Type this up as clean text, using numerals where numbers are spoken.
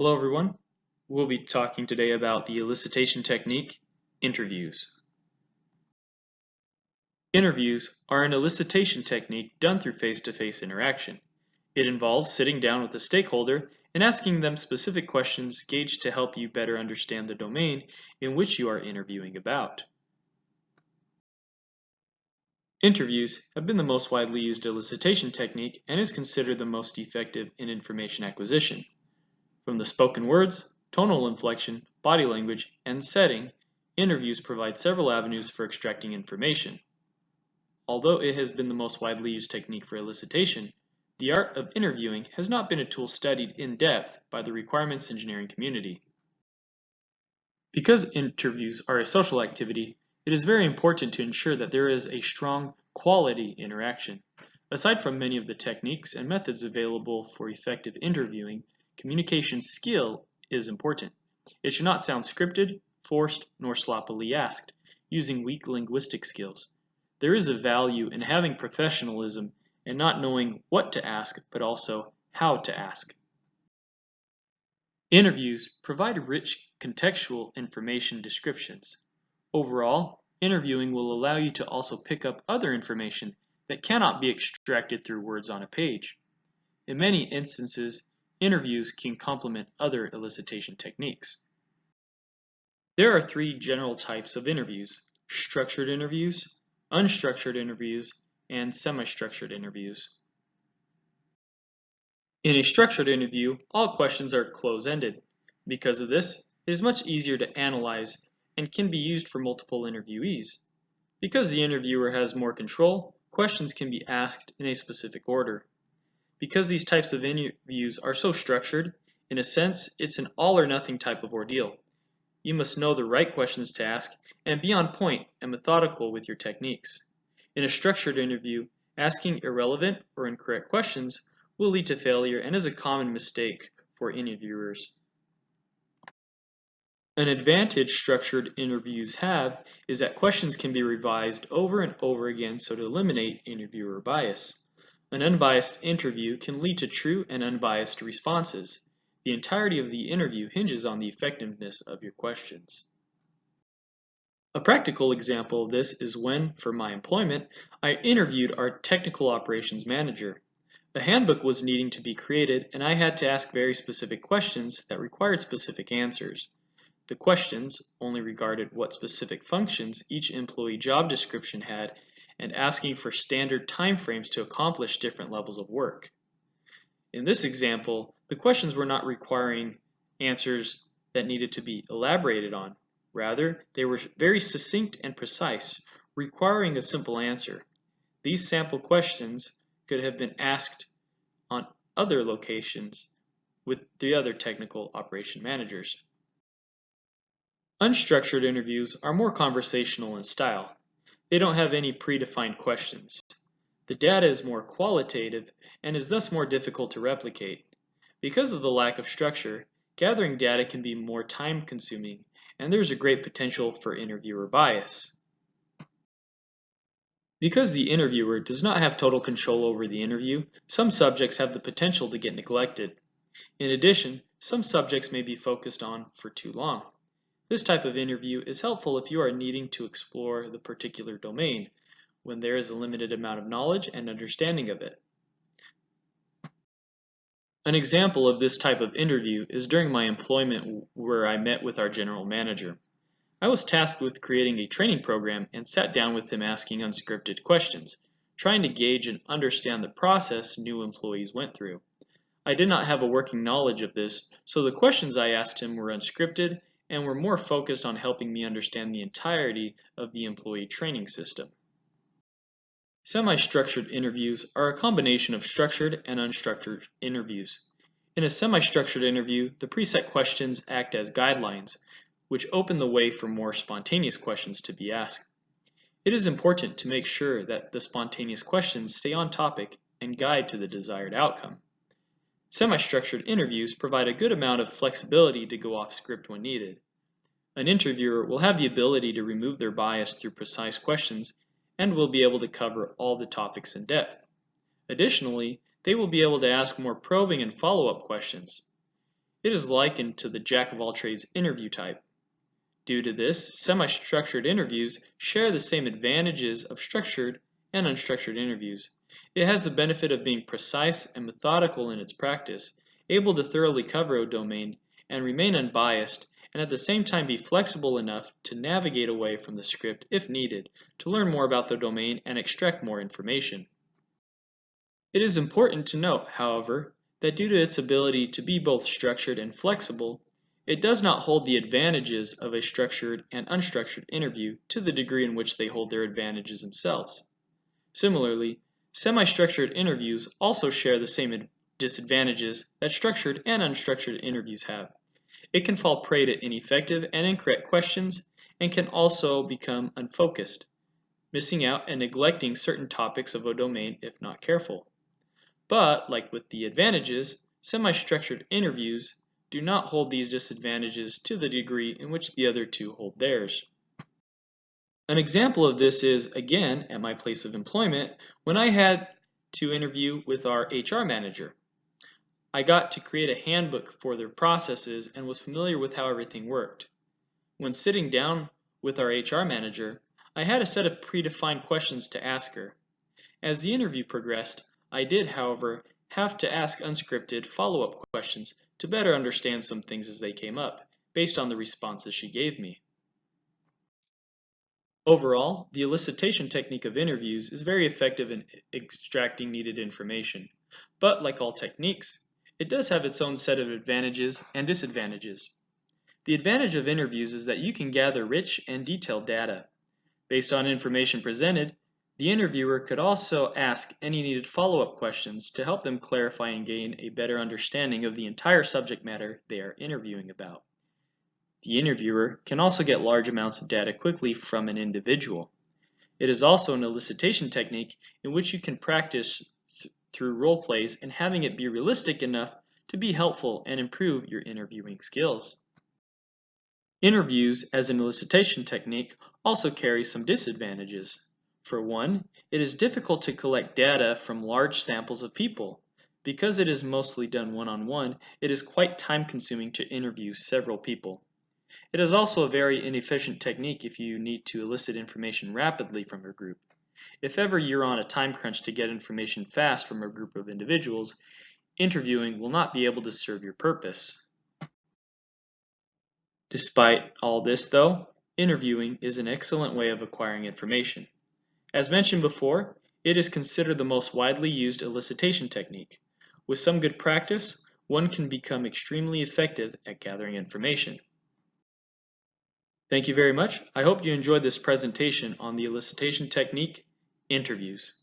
Hello everyone. We'll be talking today about the elicitation technique, interviews. Interviews are an elicitation technique done through face-to-face interaction. It involves sitting down with a stakeholder and asking them specific questions gauged to help you better understand the domain in which you are interviewing about. Interviews have been the most widely used elicitation technique and is considered the most effective in information acquisition. From the spoken words, tonal inflection, body language, and setting, interviews provide several avenues for extracting information. Although it has been the most widely used technique for elicitation, the art of interviewing has not been a tool studied in depth by the requirements engineering community. Because interviews are a social activity, it is very important to ensure that there is a strong quality interaction. Aside from many of the techniques and methods available for effective interviewing, communication skill is important. It should not sound scripted, forced, nor sloppily asked, using weak linguistic skills. There is a value in having professionalism and not knowing what to ask, but also how to ask. Interviews provide rich contextual information descriptions. Overall, interviewing will allow you to also pick up other information that cannot be extracted through words on a page. In many instances, interviews can complement other elicitation techniques. There are three general types of interviews: structured interviews, unstructured interviews, and semi-structured interviews. In a structured interview, all questions are close-ended. Because of this, it is much easier to analyze and can be used for multiple interviewees. Because the interviewer has more control, questions can be asked in a specific order. Because these types of interviews are so structured, in a sense, it's an all-or-nothing type of ordeal. You must know the right questions to ask and be on point and methodical with your techniques. In a structured interview, asking irrelevant or incorrect questions will lead to failure and is a common mistake for interviewers. An advantage structured interviews have is that questions can be revised over and over again so to eliminate interviewer bias. An unbiased interview can lead to true and unbiased responses. The entirety of the interview hinges on the effectiveness of your questions. A practical example of this is when, for my employment, I interviewed our technical operations manager. A handbook was needing to be created and I had to ask very specific questions that required specific answers. The questions only regarded what specific functions each employee job description had and asking for standard timeframes to accomplish different levels of work. In this example, the questions were not requiring answers that needed to be elaborated on. Rather, they were very succinct and precise, requiring a simple answer. These sample questions could have been asked on other locations with the other technical operation managers. Unstructured interviews are more conversational in style. They don't have any predefined questions. The data is more qualitative and is thus more difficult to replicate. Because of the lack of structure, gathering data can be more time-consuming, and there's a great potential for interviewer bias. Because the interviewer does not have total control over the interview, some subjects have the potential to get neglected. In addition, some subjects may be focused on for too long. This type of interview is helpful if you are needing to explore the particular domain, when there is a limited amount of knowledge and understanding of it. An example of this type of interview is during my employment where I met with our general manager. I was tasked with creating a training program and sat down with him asking unscripted questions, trying to gauge and understand the process new employees went through. I did not have a working knowledge of this, so the questions I asked him were unscripted and were more focused on helping me understand the entirety of the employee training system. Semi-structured interviews are a combination of structured and unstructured interviews. In a semi-structured interview, the preset questions act as guidelines, which open the way for more spontaneous questions to be asked. It is important to make sure that the spontaneous questions stay on topic and guide to the desired outcome. Semi-structured interviews provide a good amount of flexibility to go off script when needed. An interviewer will have the ability to remove their bias through precise questions and will be able to cover all the topics in depth. Additionally, they will be able to ask more probing and follow-up questions. It is likened to the jack-of-all-trades interview type. Due to this, semi-structured interviews share the same advantages of structured and unstructured interviews. It has the benefit of being precise and methodical in its practice, able to thoroughly cover a domain and remain unbiased, and at the same time be flexible enough to navigate away from the script if needed to learn more about the domain and extract more information. It is important to note, however, that due to its ability to be both structured and flexible, it does not hold the advantages of a structured and unstructured interview to the degree in which they hold their advantages themselves. Similarly, semi-structured interviews also share the same disadvantages that structured and unstructured interviews have. It can fall prey to ineffective and incorrect questions and can also become unfocused, missing out and neglecting certain topics of a domain if not careful. But, like with the advantages, semi-structured interviews do not hold these disadvantages to the degree in which the other two hold theirs. An example of this is, again, at my place of employment, when I had to interview with our HR manager. I got to create a handbook for their processes and was familiar with how everything worked. When sitting down with our HR manager, I had a set of predefined questions to ask her. As the interview progressed, I did, however, have to ask unscripted follow-up questions to better understand some things as they came up, based on the responses she gave me. Overall, the elicitation technique of interviews is very effective in extracting needed information, but like all techniques, it does have its own set of advantages and disadvantages. The advantage of interviews is that you can gather rich and detailed data. Based on information presented, the interviewer could also ask any needed follow-up questions to help them clarify and gain a better understanding of the entire subject matter they are interviewing about. The interviewer can also get large amounts of data quickly from an individual. It is also an elicitation technique in which you can practice through role plays and having it be realistic enough to be helpful and improve your interviewing skills. Interviews as an elicitation technique also carry some disadvantages. For one, it is difficult to collect data from large samples of people. Because it is mostly done one-on-one, it is quite time-consuming to interview several people. It is also a very inefficient technique if you need to elicit information rapidly from a group. If ever you're on a time crunch to get information fast from a group of individuals, interviewing will not be able to serve your purpose. Despite all this though, interviewing is an excellent way of acquiring information. As mentioned before, it is considered the most widely used elicitation technique. With some good practice, one can become extremely effective at gathering information. Thank you very much. I hope you enjoyed this presentation on the elicitation technique, interviews.